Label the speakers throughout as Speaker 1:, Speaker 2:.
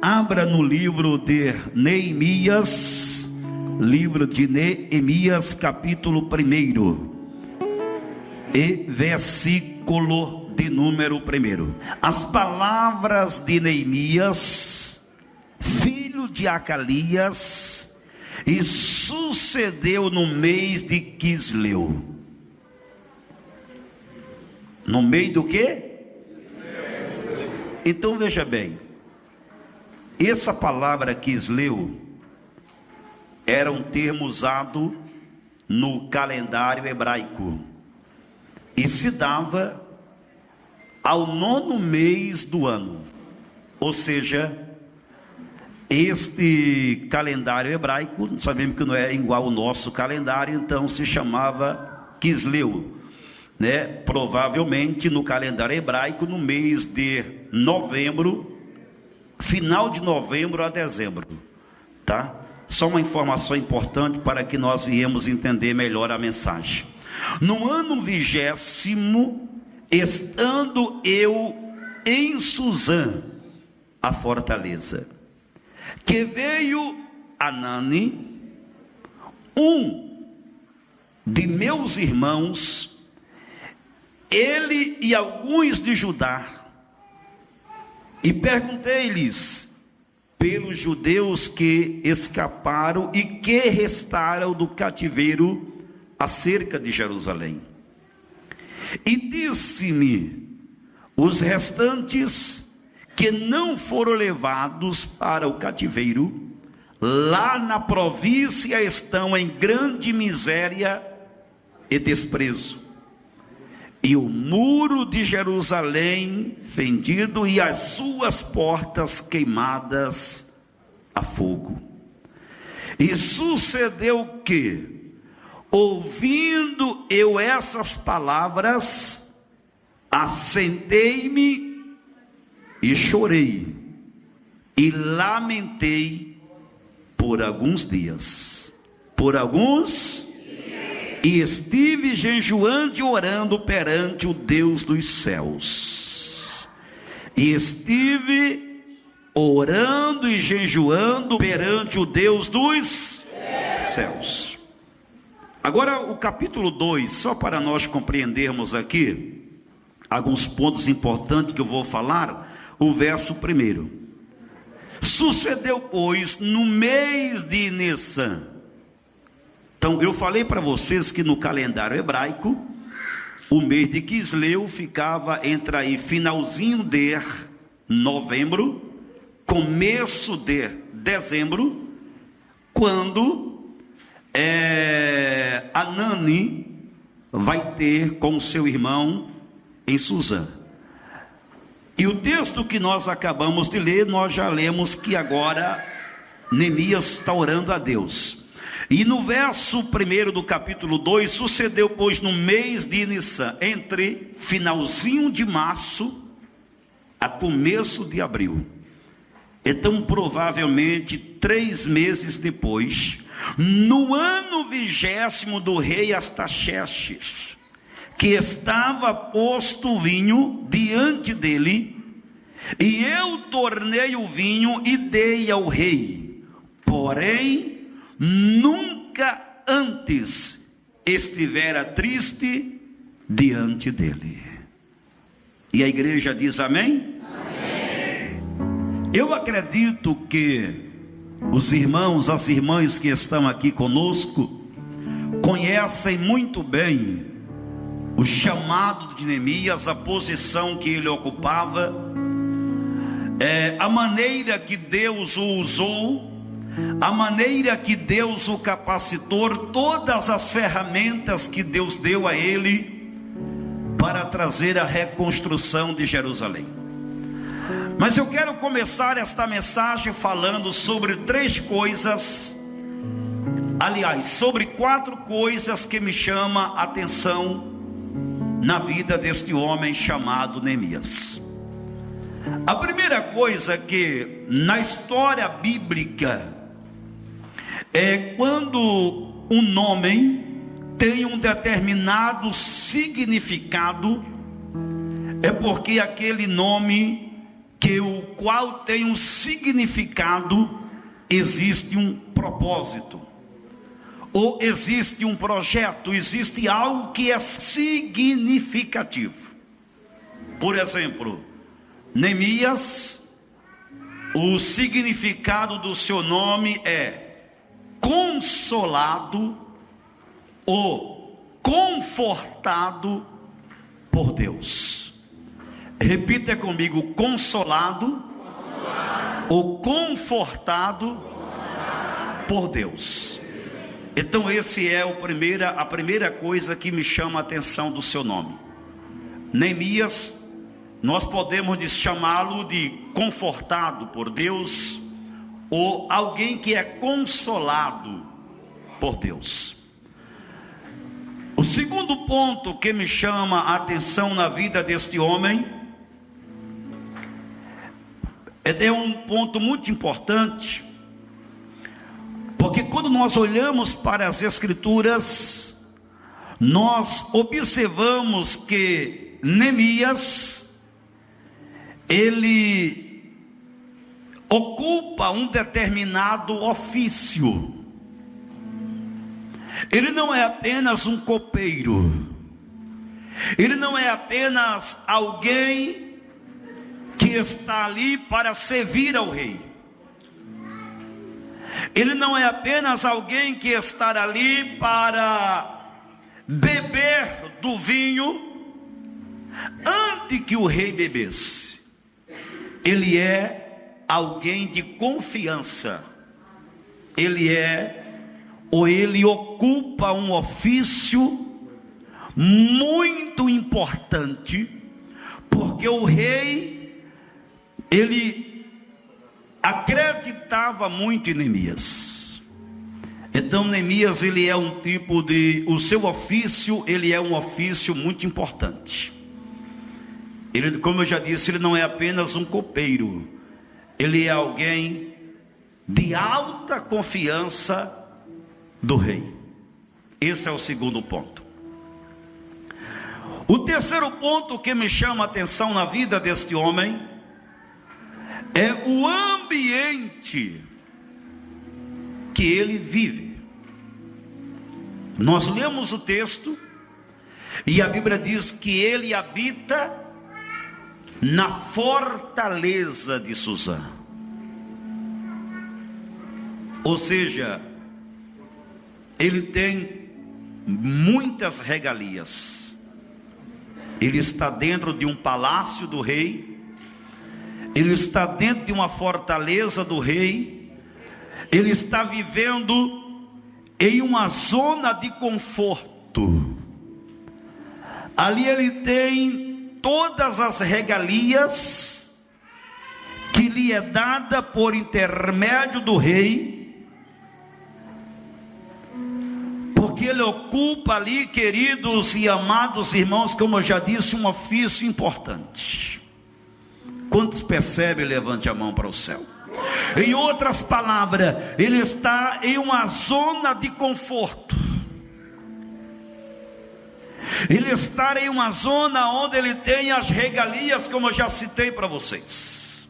Speaker 1: abra no livro de Neemias, capítulo 1 e versículo de número 1. As palavras de Neemias, filho de Acalias, e sucedeu no mês de Quisleu. No meio do quê? Então veja bem, essa palavra Quisleu era um termo usado no calendário hebraico e se dava ao 9º mês do ano. Ou seja, este calendário hebraico, sabemos que não é igual ao nosso calendário, então se chamava Quisleu, né? Provavelmente no calendário hebraico, no mês de novembro, final de novembro a dezembro, tá? Só uma informação importante para que nós viemos entender melhor a mensagem. No ano 20º, estando eu em Suzã, a fortaleza, que veio Anani, um de meus irmãos, ele e alguns de Judá, e perguntei-lhes pelos judeus que escaparam e que restaram do cativeiro acerca de Jerusalém. E disse-me: os restantes que não foram levados para o cativeiro, lá na província estão em grande miséria e desprezo, e o muro de Jerusalém fendido e as suas portas queimadas a fogo. E sucedeu que, ouvindo eu essas palavras, assentei-me e chorei e lamentei por alguns dias. E estive jejuando e orando perante o Deus dos céus. E estive orando e jejuando perante o Deus dos céus. Agora o capítulo 2, só para nós compreendermos aqui alguns pontos importantes que eu vou falar. O verso 1: sucedeu, pois, no mês de Nissan. Então eu falei para vocês que no calendário hebraico, o mês de Quisleu ficava entre aí finalzinho de novembro, começo de dezembro, quando Anani vai ter com seu irmão em Suzã. E o texto que nós acabamos de ler, nós já lemos que agora Neemias está orando a Deus. E no verso 1 do capítulo 2, sucedeu, pois, no mês de Nissan, entre finalzinho de março a começo de abril. Então, provavelmente, 3 meses depois, no ano 20º do rei Artaxerxes, que estava posto o vinho diante dele, e eu tornei o vinho e dei ao rei, porém nunca antes estivera triste diante dele. E a igreja diz amém? Amém. Eu acredito que os irmãos, as irmãs que estão aqui conosco, conhecem muito bem o chamado de Neemias, a posição que ele ocupava, a maneira que Deus o usou, a maneira que Deus o capacitou, todas as ferramentas que Deus deu a ele para trazer a reconstrução de Jerusalém. Mas eu quero começar esta mensagem falando sobre 3 coisas, aliás, sobre 4 coisas que me chamam a atenção na vida deste homem chamado Neemias. A primeira coisa que na história bíblica é quando um nome tem um determinado significado, é porque aquele nome que o qual tem um significado, existe um propósito, ou existe um projeto, existe algo que é significativo. Por exemplo, Neemias, o significado do seu nome é consolado ou confortado por Deus. Repita comigo: consolado ou confortado por Deus. Então esse é a primeira coisa que me chama a atenção do seu nome. Neemias, nós podemos chamá-lo de confortado por Deus, ou alguém que é consolado por Deus. O segundo ponto que me chama a atenção na vida deste homem é um ponto muito importante, porque quando nós olhamos para as Escrituras, nós observamos que Neemias, ele ocupa um determinado ofício. Ele não é apenas um copeiro, ele não é apenas alguém que está ali para servir ao rei, ele não é apenas alguém que está ali para beber do vinho antes que o rei bebesse. Ele é alguém de confiança, ele ocupa um ofício muito importante, porque o rei, ele acreditava muito em Neemias. Então Neemias, ele é um tipo de, o seu ofício, ele é um ofício muito importante. Ele, como eu já disse, ele não é apenas um copeiro, ele é alguém de alta confiança do rei. Esse é o segundo ponto. O terceiro ponto que me chama a atenção na vida deste homem é o ambiente que ele vive. Nós lemos o texto e a Bíblia diz que ele habita na fortaleza de Suzã. Ou seja, ele tem muitas regalias. Ele está dentro de um palácio do rei, ele está dentro de uma fortaleza do rei, ele está vivendo em uma zona de conforto. Ali ele tem todas as regalias que lhe é dada por intermédio do rei, porque ele ocupa ali, queridos e amados irmãos, como eu já disse, um ofício importante. Quantos percebem? Levante a mão para o céu. Em outras palavras, ele está em uma zona de conforto. Ele está em uma zona onde ele tem as regalias, como eu já citei para vocês.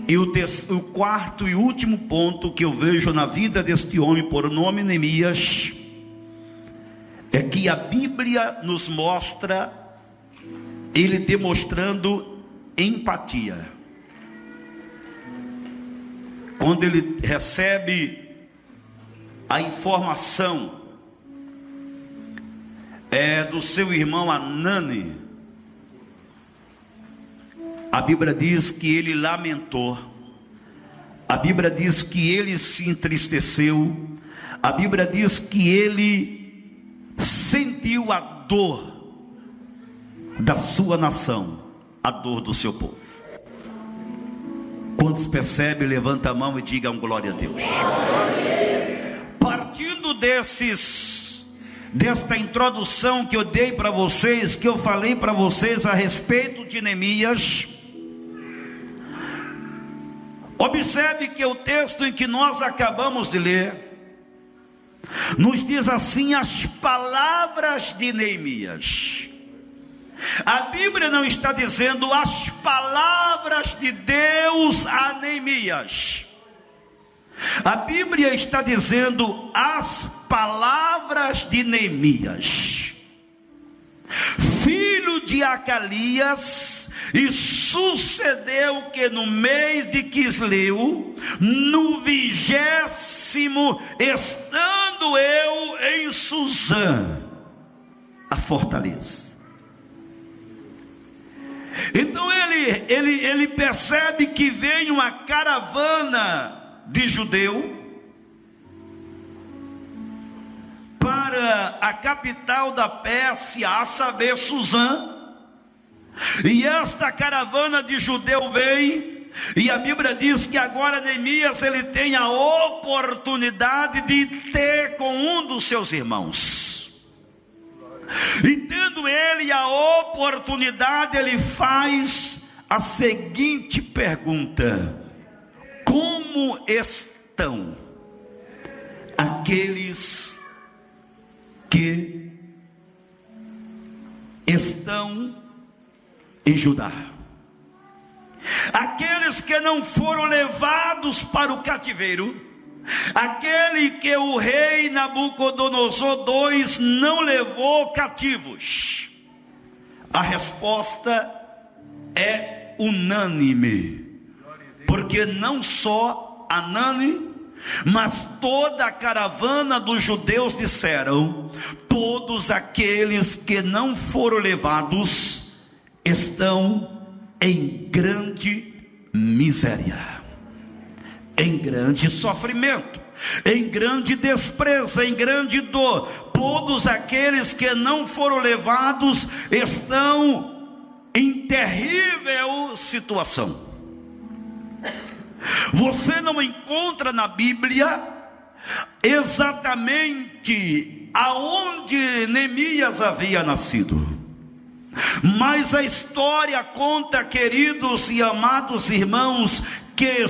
Speaker 1: E o quarto e último ponto que eu vejo na vida deste homem por nome Neemias é que a Bíblia nos mostra ele demonstrando empatia. Quando ele recebe a informação do seu irmão Anani, a Bíblia diz que ele lamentou, a Bíblia diz que ele se entristeceu, a Bíblia diz que ele sentiu a dor da sua nação, a dor do seu povo. Quantos percebem? Levanta a mão e digam glória a Deus. Partindo desta introdução que eu dei para vocês, que eu falei para vocês a respeito de Neemias, observe que o texto em que nós acabamos de ler nos diz assim: as palavras de Neemias. A Bíblia não está dizendo as palavras de Deus a Neemias. A Bíblia está dizendo as palavras de Neemias, filho de Acalias. E sucedeu que no mês de Quisleu, no 20º, estando eu em Suzã, a fortaleza. Então ele percebe que vem uma caravana de judeu para a capital da Pérsia, a saber, Suzã. E esta caravana de judeu vem, e a Bíblia diz que agora Neemias ele tem a oportunidade de ter com um dos seus irmãos. E tendo ele a oportunidade, ele faz a seguinte pergunta: como estão aqueles que estão em Judá? Aqueles que não foram levados para o cativeiro, aquele que o rei Nabucodonosor II não levou cativos. A resposta é unânime, porque não só Anani, mas toda a caravana dos judeus disseram: todos aqueles que não foram levados estão em grande miséria, em grande sofrimento, em grande desprezo, em grande dor. Todos aqueles que não foram levados estão em terrível situação. Você não encontra na Bíblia exatamente aonde Neemias havia nascido, mas a história conta, queridos e amados irmãos, que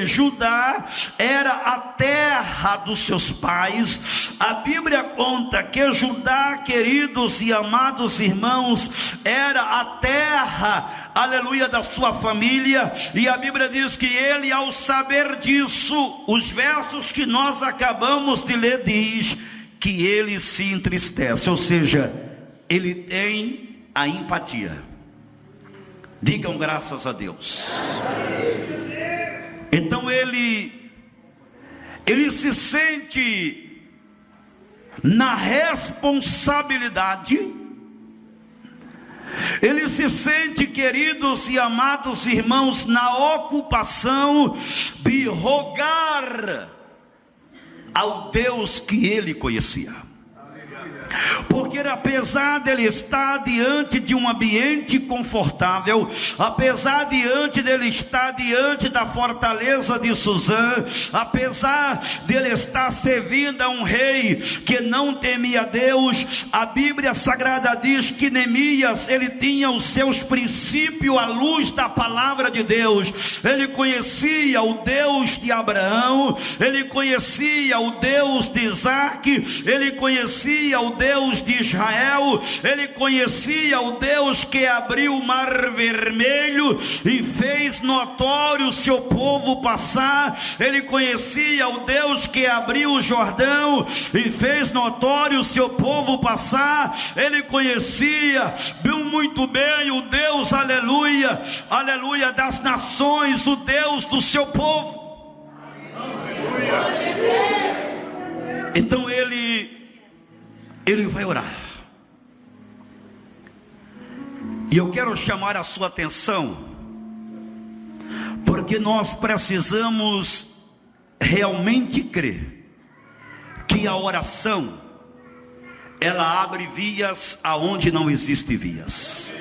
Speaker 1: Judá era a terra dos seus pais. A Bíblia conta que Judá, queridos e amados irmãos, era a terra, aleluia, da sua família. E a Bíblia diz que ele, ao saber disso, os versos que nós acabamos de ler diz que ele se entristece, ou seja, ele tem a empatia. Digam graças a Deus. Então ele se sente na responsabilidade, ele se sente, queridos e amados irmãos, na ocupação de rogar ao Deus que ele conhecia. Porque apesar dele estar diante de um ambiente confortável, apesar dele estar diante da fortaleza de Suzã, apesar dele estar servindo a um rei que não temia Deus, a Bíblia Sagrada diz que Neemias, ele tinha os seus princípios à luz da palavra de Deus. Ele conhecia o Deus de Abraão, ele conhecia o Deus de Isaac, ele conhecia o Deus de Israel, ele conhecia o Deus que abriu o mar vermelho e fez notório o seu povo passar, ele conhecia o Deus que abriu o Jordão e fez notório o seu povo passar, ele conhecia muito bem o Deus, aleluia, aleluia, das nações, o Deus do seu povo. Então ele vai orar. E eu quero chamar a sua atenção, porque nós precisamos realmente crer que a oração, ela abre vias aonde não existem vias.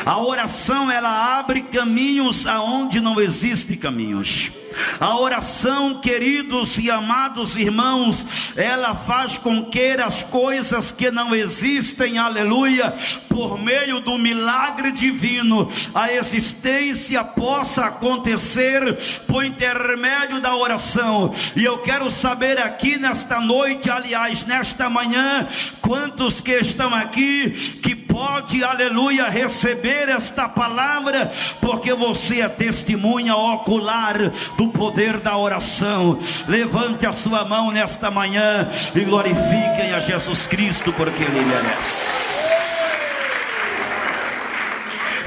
Speaker 1: A oração, ela abre caminhos aonde não existem caminhos. A oração, queridos e amados irmãos, ela faz com que as coisas que não existem, aleluia, por meio do milagre divino, a existência possa acontecer por intermédio da oração. E eu quero saber aqui nesta noite, aliás, nesta manhã, quantos que estão aqui que pode, aleluia, receber esta palavra, porque você é testemunha ocular do poder da oração. Levante a sua mão nesta manhã e glorifiquem a Jesus Cristo, porque Ele merece.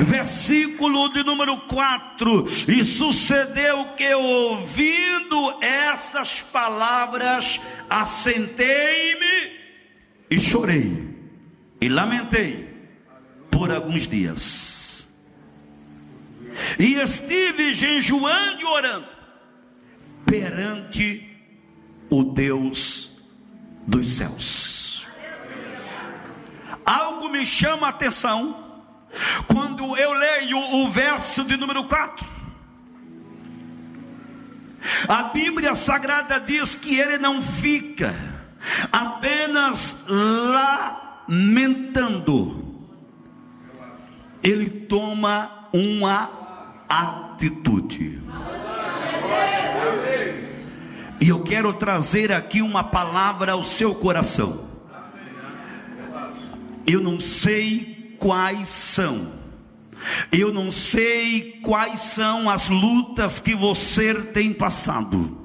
Speaker 1: Versículo de número 4: e sucedeu que, ouvindo essas palavras, assentei-me e chorei e lamentei por alguns dias, e estive jejuando e orando perante o Deus dos céus. Algo me chama a atenção quando eu leio o verso de número 4. A Bíblia Sagrada diz que ele não fica apenas lamentando, ele toma uma atitude. E eu quero trazer aqui uma palavra ao seu coração. Eu não sei quais são as lutas que você tem passado.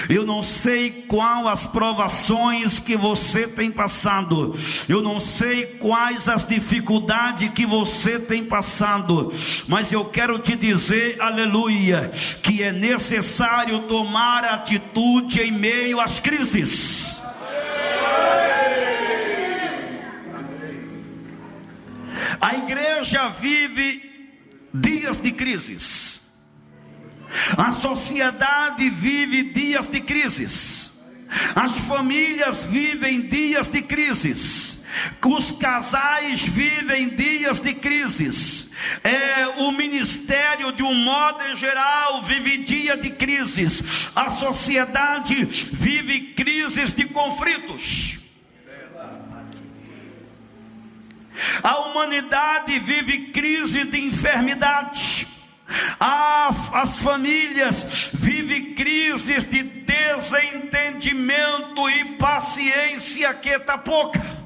Speaker 1: Eu não sei quais as provações que você tem passado. Eu não sei quais as dificuldades que você tem passado. Mas eu quero te dizer, aleluia, que é necessário tomar atitude em meio às crises. A igreja vive dias de crises. A sociedade vive dias de crises. As famílias vivem dias de crises. Os casais vivem dias de crises. O ministério, de um modo em geral, vive dia de crises. A sociedade vive crises de conflitos. A humanidade vive crise de enfermidade. As famílias vivem crises de desentendimento e paciência que está pouca.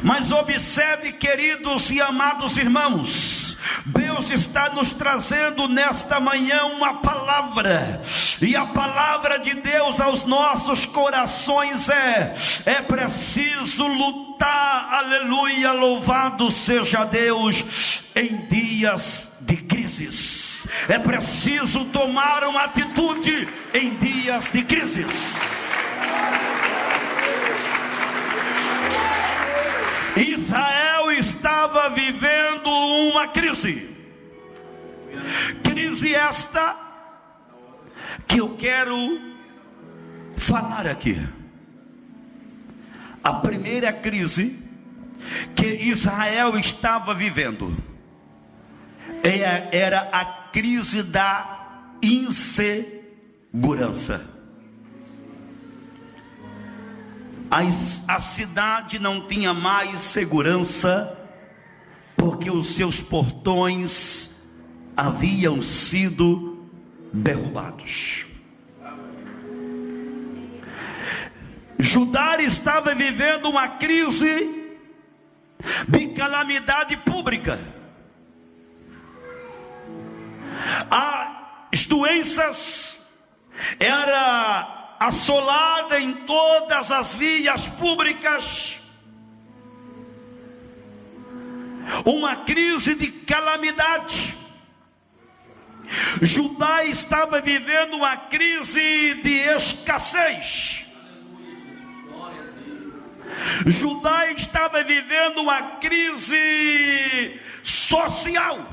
Speaker 1: Mas observe, queridos e amados irmãos, Deus está nos trazendo nesta manhã uma palavra, e a palavra de Deus aos nossos corações é preciso lutar, aleluia, louvado seja Deus, em dias de crises. É preciso tomar uma atitude em dias de crises. Israel estava vivendo uma crise. Crise esta que eu quero falar aqui. A primeira crise que Israel estava vivendo era a crise da insegurança. A cidade não tinha mais segurança, porque os seus portões haviam sido derrubados. Judá estava vivendo uma crise de calamidade pública. As doenças eram assolada em todas as vias públicas, uma crise de calamidade. Judá estava vivendo uma crise de escassez. Judá estava vivendo uma crise social.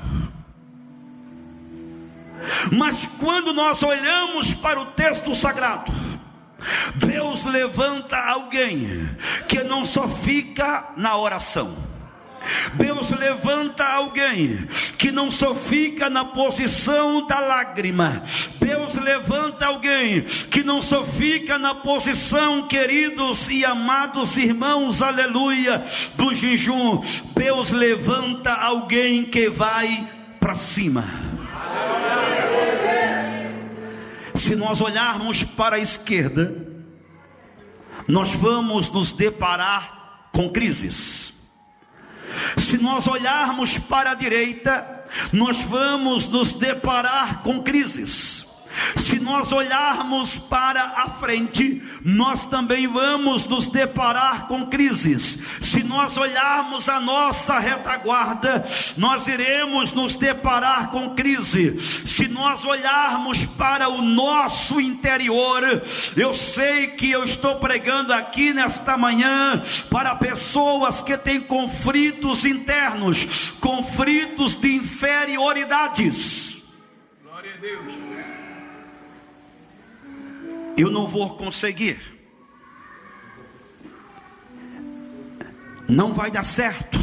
Speaker 1: Mas quando nós olhamos para o texto sagrado, Deus levanta alguém que não só fica na oração, Deus levanta alguém que não só fica na posição da lágrima. Deus levanta alguém que não só fica na posição, queridos e amados irmãos, aleluia, do jejum. Deus levanta alguém que vai para cima. Se nós olharmos para a esquerda, nós vamos nos deparar com crises. Se nós olharmos para a direita, nós vamos nos deparar com crises. Se nós olharmos para a frente, nós também vamos nos deparar com crises. Se nós olharmos a nossa retaguarda, nós iremos nos deparar com crise. Se nós olharmos para o nosso interior, eu sei que eu estou pregando aqui nesta manhã para pessoas que têm conflitos internos, conflitos de inferioridades. Glória a Deus. Eu não vou conseguir, não vai dar certo,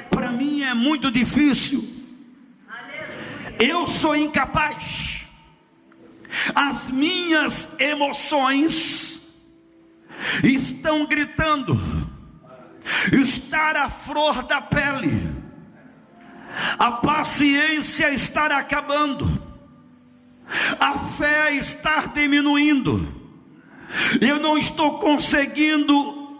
Speaker 1: para mim é muito difícil, eu sou incapaz, as minhas emoções estão gritando, estar à flor da pele, a paciência está acabando, a fé está diminuindo, eu não estou conseguindo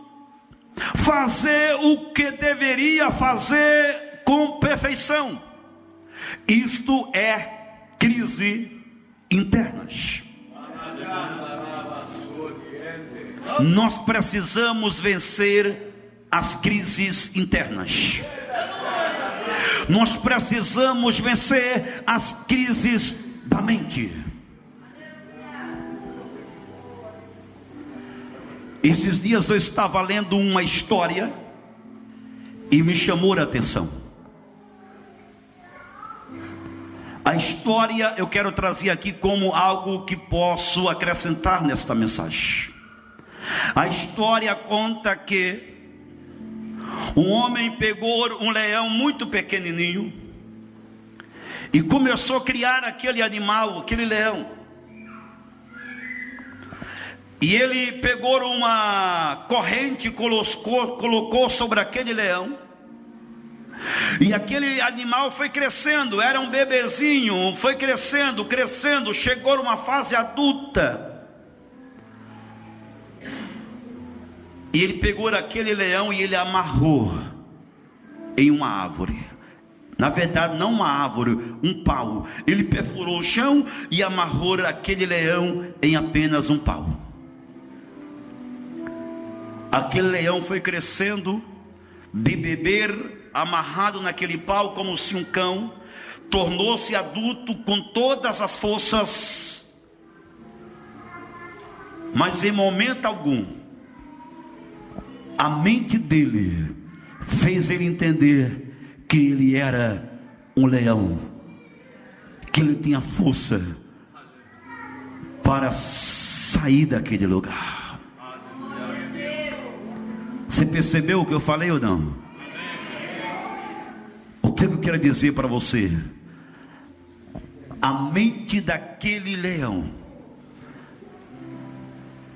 Speaker 1: fazer o que deveria fazer com perfeição. Isto é crise internas. Nós precisamos vencer as crises internas. Nós precisamos vencer as crises da mente. Esses dias eu estava lendo uma história e me chamou a atenção. A história eu quero trazer aqui como algo que posso acrescentar nesta mensagem. A história conta que um homem pegou um leão muito pequenininho e começou a criar aquele animal, aquele leão. E ele pegou uma corrente, colocou sobre aquele leão. E aquele animal foi crescendo, era um bebezinho, foi crescendo, chegou a uma fase adulta. E ele pegou aquele leão e ele amarrou em uma árvore. Na verdade não uma árvore, um pau. Ele perfurou o chão e amarrou aquele leão em apenas um pau. Aquele leão foi crescendo, de beber amarrado naquele pau como se um cão, tornou-se adulto com todas as forças. Mas em momento algum, a mente dele fez ele entender que ele era um leão, que ele tinha força para sair daquele lugar. Você percebeu o que eu falei ou não? O que eu quero dizer para você? A mente daquele leão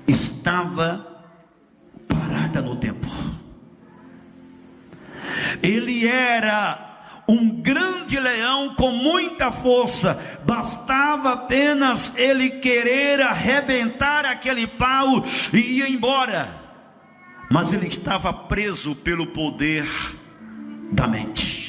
Speaker 1: estava parada no tempo. Ele era um grande leão com muita força, bastava apenas ele querer arrebentar aquele pau e ir embora, mas ele estava preso pelo poder da mente.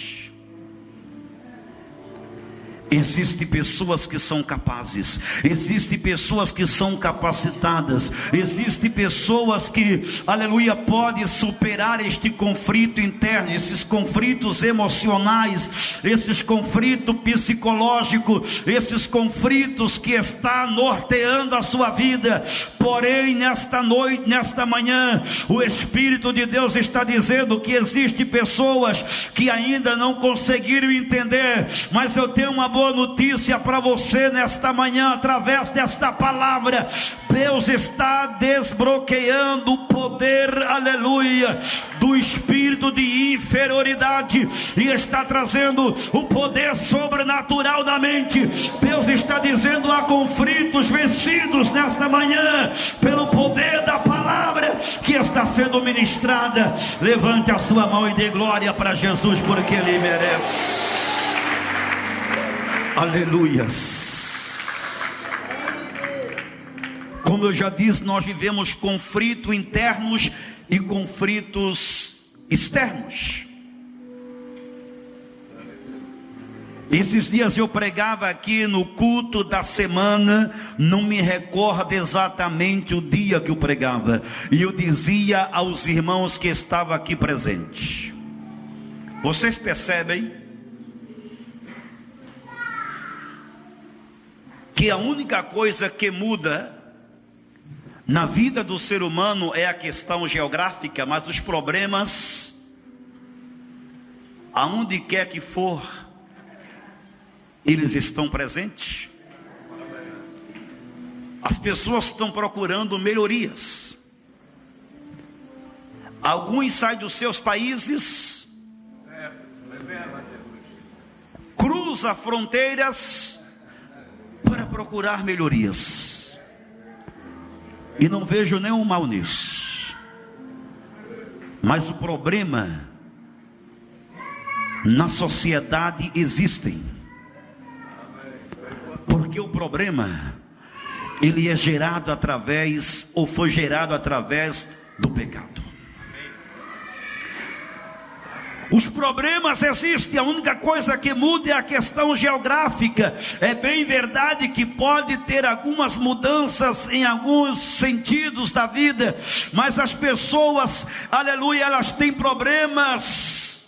Speaker 1: Existem pessoas que são capazes, existem pessoas que são capacitadas, existem pessoas que, aleluia, podem superar este conflito interno, esses conflitos emocionais, esses conflitos psicológicos, esses conflitos que está norteando a sua vida. Porém, nesta noite, nesta manhã, o Espírito de Deus está dizendo que existem pessoas que ainda não conseguiram entender, mas eu tenho uma boa boa notícia para você nesta manhã, através desta palavra. Deus está desbloqueando o poder, aleluia, do espírito de inferioridade, e está trazendo o poder sobrenatural da mente. Deus está dizendo: há conflitos vencidos nesta manhã, pelo poder da palavra que está sendo ministrada. Levante a sua mão e dê glória para Jesus, porque Ele merece. Aleluias. Como eu já disse, nós vivemos conflitos internos e conflitos externos. Esses dias eu pregava aqui no culto da semana, não me recordo exatamente o dia que eu pregava, e eu dizia aos irmãos que estavam aqui presentes: vocês percebem que a única coisa que muda na vida do ser humano é a questão geográfica, mas os problemas, aonde quer que for, eles estão presentes. As pessoas estão procurando melhorias. Alguns saem dos seus países, cruzam fronteiras para procurar melhorias. E não vejo nenhum mal nisso. Mas o problema na sociedade existem. Porque o problema, ele é gerado através, ou foi gerado através do pecado. Os problemas existem, a única coisa que muda é a questão geográfica. É bem verdade que pode ter algumas mudanças em alguns sentidos da vida, mas as pessoas, aleluia, elas têm problemas,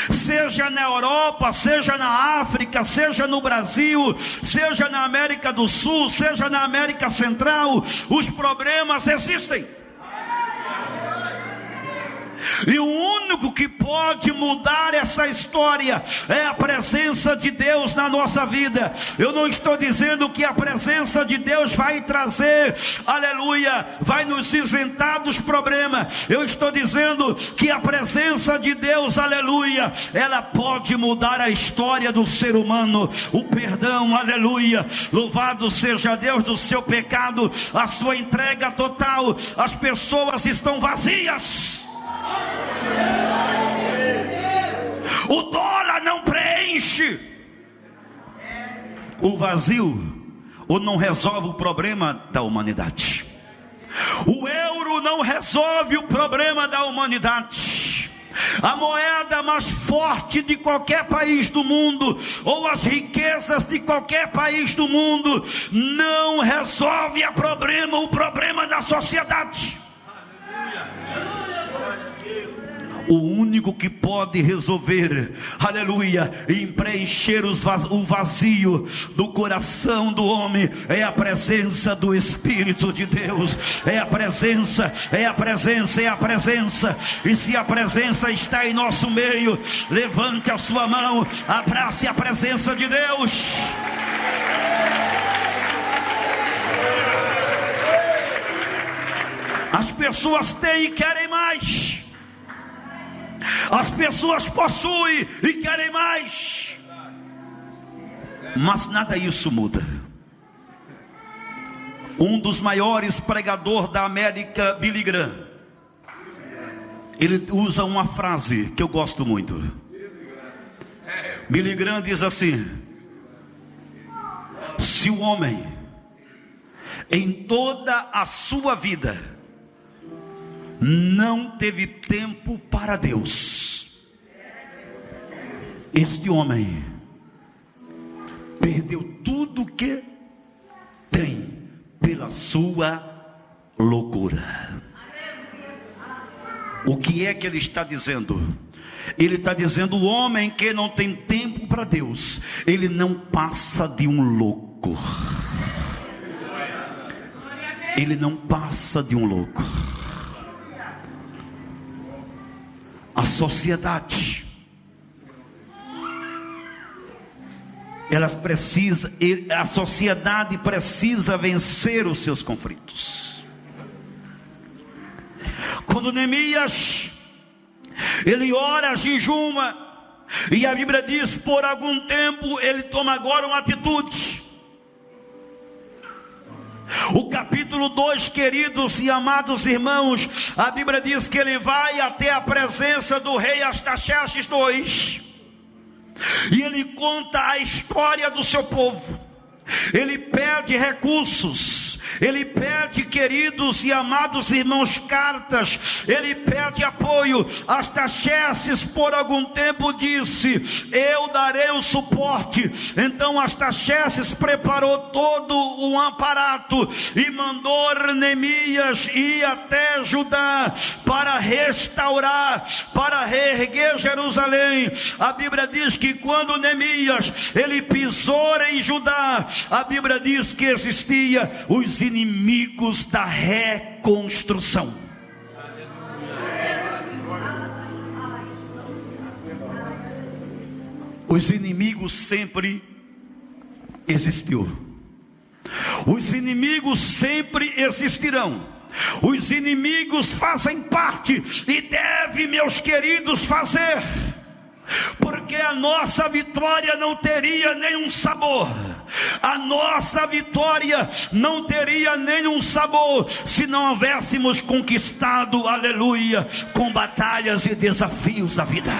Speaker 1: seja na Europa, seja na África, seja no Brasil, seja na América do Sul, seja na América Central. Os problemas existem. E o único que pode mudar essa história é a presença de Deus na nossa vida. Eu não estou dizendo que a presença de Deus vai trazer, aleluia, vai nos isentar dos problemas. Eu estou dizendo que a presença de Deus, aleluia, ela pode mudar a história do ser humano. O perdão, aleluia, louvado seja Deus do seu pecado, a sua entrega total. As pessoas estão vazias. O dólar não preenche o vazio, ou não resolve o problema da humanidade. O euro não resolve o problema da humanidade. A moeda mais forte de qualquer país do mundo, ou as riquezas de qualquer país do mundo, não resolve o problema da sociedade. O único que pode resolver, aleluia, e preencher o vazio do coração do homem é a presença do Espírito de Deus. É a presença, é a presença, é a presença. E se a presença está em nosso meio, levante a sua mão, abrace a presença de Deus. As pessoas têm e querem mais. As pessoas possuem e querem mais, mas nada isso muda. Um dos maiores pregadores da América, Billy Graham, ele usa uma frase que eu gosto muito. Billy Graham diz assim: se o homem em toda a sua vida não teve tempo para Deus, este homem perdeu tudo que tem pela sua loucura. O que é que ele está dizendo? Ele está dizendo: o homem que não tem tempo para Deus, ele não passa de um louco. Ele não passa de um louco. A sociedade, a sociedade precisa vencer os seus conflitos. Quando Neemias, ele ora, jejuma, e a Bíblia diz, por algum tempo, ele toma agora uma atitude. O capítulo 2, queridos e amados irmãos, a Bíblia diz que ele vai até a presença do rei Artaxerxes II, e ele conta a história do seu povo. Ele pede recursos, ele pede, queridos e amados irmãos, cartas, ele pede apoio. Artaxerxes por algum tempo disse, eu darei o suporte. Então Artaxerxes preparou todo um aparato e mandou Neemias ir até Judá para restaurar, para reerguer Jerusalém. A Bíblia diz que quando Neemias, ele pisou em Judá, a Bíblia diz que existia os inimigos da reconstrução. Os inimigos sempre existiu. Os inimigos sempre existirão. Os inimigos fazem parte e devem, meus queridos, fazer, porque a nossa vitória não teria nenhum sabor. A nossa vitória não teria nenhum sabor se não houvéssemos conquistado, aleluia, com batalhas e desafios da vida.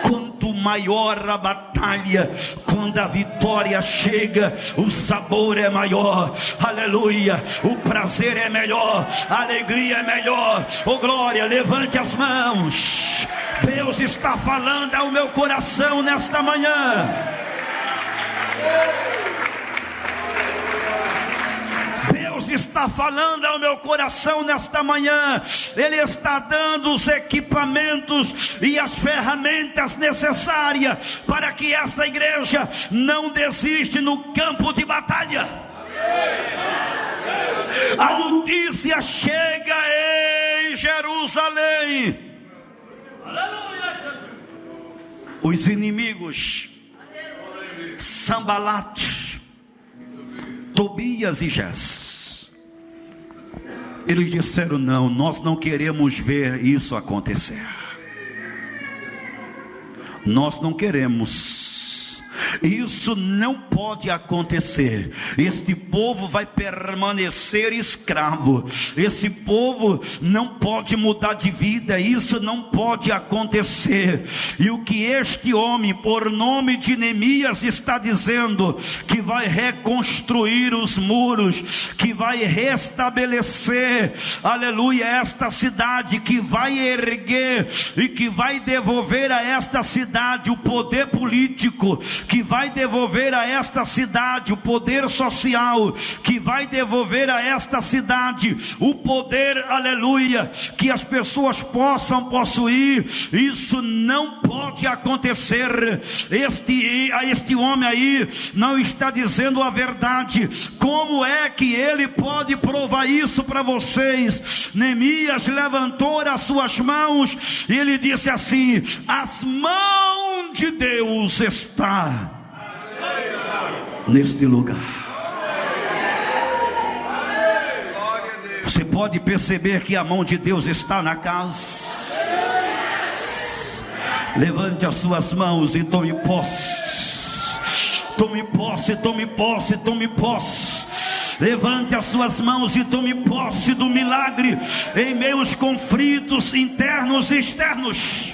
Speaker 1: Quanto maior a batalha, quando a vitória chega, o sabor é maior, aleluia, o prazer é melhor, a alegria é melhor. Oh glória, levante as mãos. Deus está falando ao meu coração nesta manhã. Deus está falando ao meu coração nesta manhã. Ele está dando os equipamentos e as ferramentas necessárias para que esta igreja não desista no campo de batalha. A notícia chega em Jerusalém. Os inimigos Sanbalat, Tobias e Ges, eles disseram, não, nós não queremos ver isso acontecer. Nós não queremos. Isso não pode acontecer. Este povo vai permanecer escravo. Esse povo não pode mudar de vida. Isso não pode acontecer. E o que este homem, por nome de Neemias, está dizendo, que vai reconstruir os muros, que vai restabelecer, aleluia, esta cidade, que vai erguer e que vai devolver a esta cidade o poder político, que vai devolver a esta cidade o poder social, que vai devolver a esta cidade o poder, aleluia, que as pessoas possam possuir. Isso não pode acontecer. Este homem aí não está dizendo a verdade. Como é que ele pode provar isso para vocês? Neemias levantou as suas mãos e ele disse assim, as mãos de Deus está neste lugar. Você pode perceber que a mão de Deus está na casa. Levante as suas mãos e tome posse. Tome posse, tome posse, tome posse. Levante as suas mãos e tome posse do milagre em meio aos conflitos internos e externos.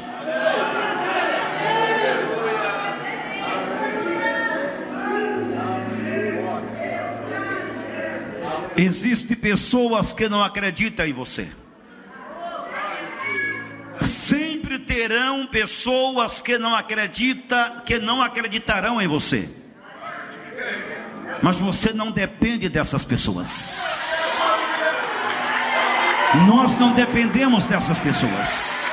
Speaker 1: Existem pessoas que não acreditam em você. Sempre terão pessoas que não acreditarão em você. Mas você não depende dessas pessoas. Nós não dependemos dessas pessoas.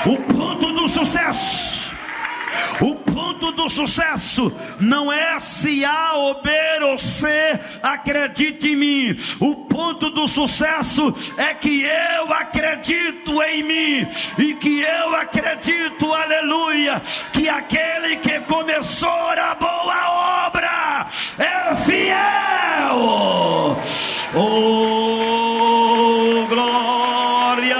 Speaker 1: O ponto do sucesso, O ponto do sucesso não é se A ou B ou C acredite em mim. O ponto do sucesso é que eu acredito em mim, e que eu acredito, aleluia, que aquele que começou a boa obra é fiel. Oh, glória!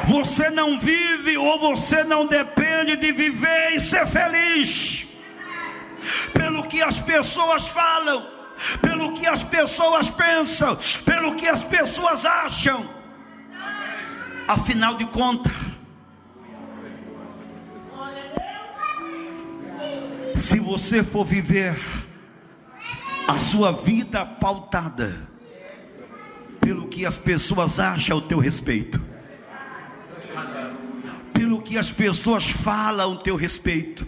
Speaker 1: Você não vive, ou você não depende de viver e ser feliz pelo que as pessoas falam, pelo que as pessoas pensam, pelo que as pessoas acham. Afinal de contas, se você for viver a sua vida pautada pelo que as pessoas acham ao teu respeito, pelo que as pessoas falam ao teu respeito,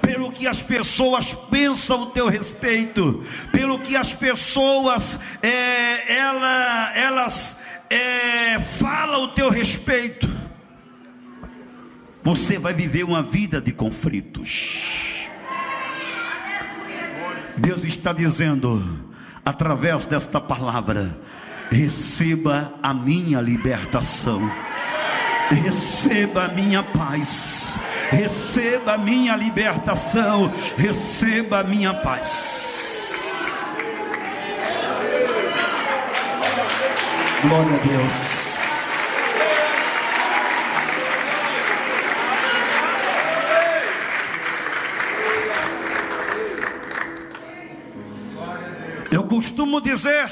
Speaker 1: pelo que as pessoas pensam ao teu respeito, pelo que as pessoas falam ao teu respeito, você vai viver uma vida de conflitos. Deus está dizendo, através desta palavra: receba a minha libertação, receba a minha paz, receba a minha libertação, receba a minha paz. Glória a Deus. Eu costumo dizer,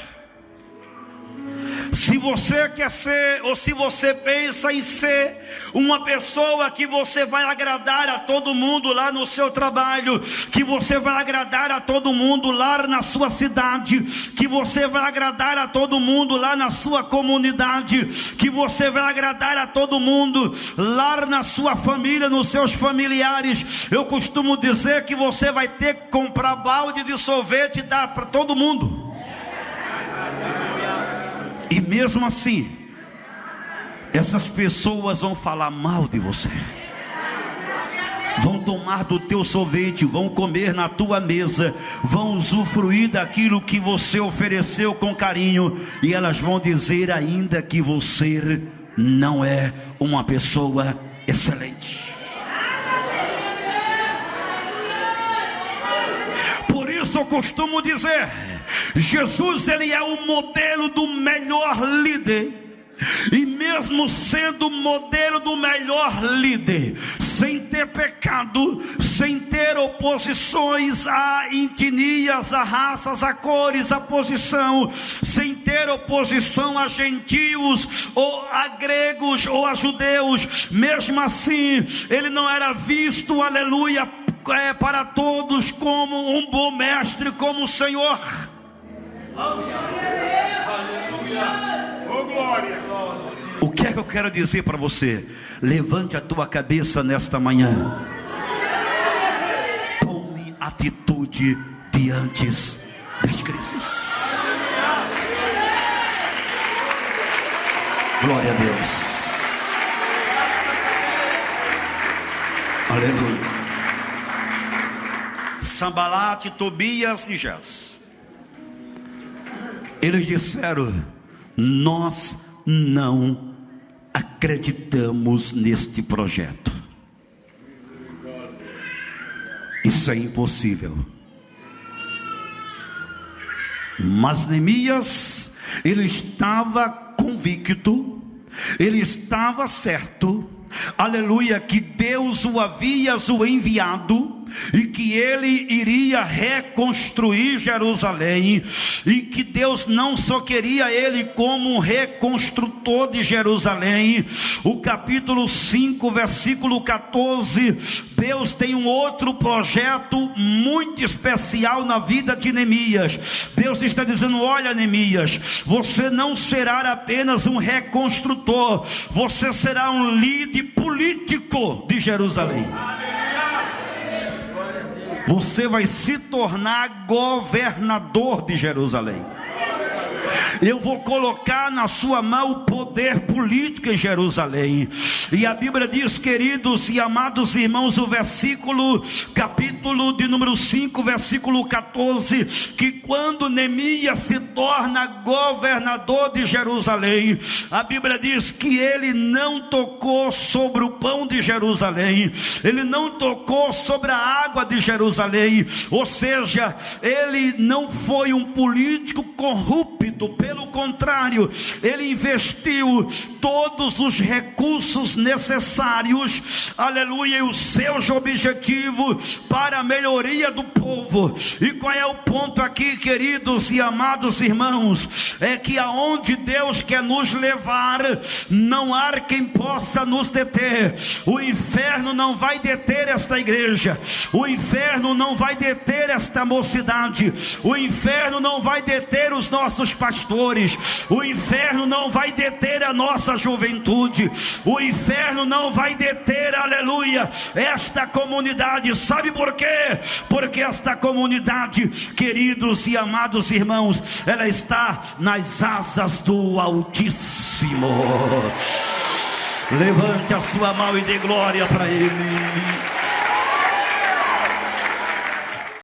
Speaker 1: se você quer ser, ou se você pensa em ser uma pessoa que você vai agradar a todo mundo lá no seu trabalho, que você vai agradar a todo mundo lá na sua cidade, que você vai agradar a todo mundo lá na sua comunidade, que você vai agradar a todo mundo lá na sua família, nos seus familiares, eu costumo dizer que você vai ter que comprar balde de sorvete e dar para todo mundo. E mesmo assim, essas pessoas vão falar mal de você, vão tomar do teu sorvete, vão comer na tua mesa, vão usufruir daquilo que você ofereceu com carinho, e elas vão dizer ainda que você não é uma pessoa excelente. Por isso eu costumo dizer, Jesus, ele é o modelo do melhor líder, e mesmo sendo o modelo do melhor líder, sem ter pecado, sem ter oposições a etnias, a raças, a cores, a posição, sem ter oposição a gentios, ou a gregos, ou a judeus, mesmo assim, ele não era visto, aleluia, para todos como um bom mestre, como o Senhor. O que é que eu quero dizer para você? Levante a tua cabeça nesta manhã, tome atitude diante das crises. Glória a Deus. Aleluia. Sambalate, Tobias e Gés, eles disseram: nós não acreditamos neste projeto, isso é impossível. Mas Neemias, ele estava convicto, ele estava certo, aleluia, que Deus o havia enviado, e que ele iria reconstruir Jerusalém, e que Deus não só queria ele como um reconstrutor de Jerusalém. O capítulo 5, versículo 14, Deus tem um outro projeto muito especial na vida de Neemias. Deus está dizendo: olha, Neemias, você não será apenas um reconstrutor, você será um líder político de Jerusalém. Você vai se tornar governador de Jerusalém. Eu vou colocar na sua mão o poder político em Jerusalém. E a Bíblia diz, queridos e amados irmãos, o capítulo de número 5, versículo 14, que quando Neemias se torna governador de Jerusalém, a Bíblia diz que ele não tocou sobre o pão de Jerusalém, ele não tocou sobre a água de Jerusalém, ou seja, ele não foi um político corrupto, pelo contrário, ele investiu todos os recursos necessários, aleluia, e os seus objetivos para a melhoria do povo. E qual é o ponto aqui, queridos e amados irmãos? É que aonde Deus quer nos levar, não há quem possa nos deter. O inferno não vai deter esta igreja, o inferno não vai deter esta mocidade, o inferno não vai deter os nossos pastores, o inferno não vai deter a nossa juventude, o inferno não vai deter, aleluia, esta comunidade. Sabe por quê? Porque esta comunidade, queridos e amados irmãos, ela está nas asas do Altíssimo. Levante a sua mão e dê glória para Ele.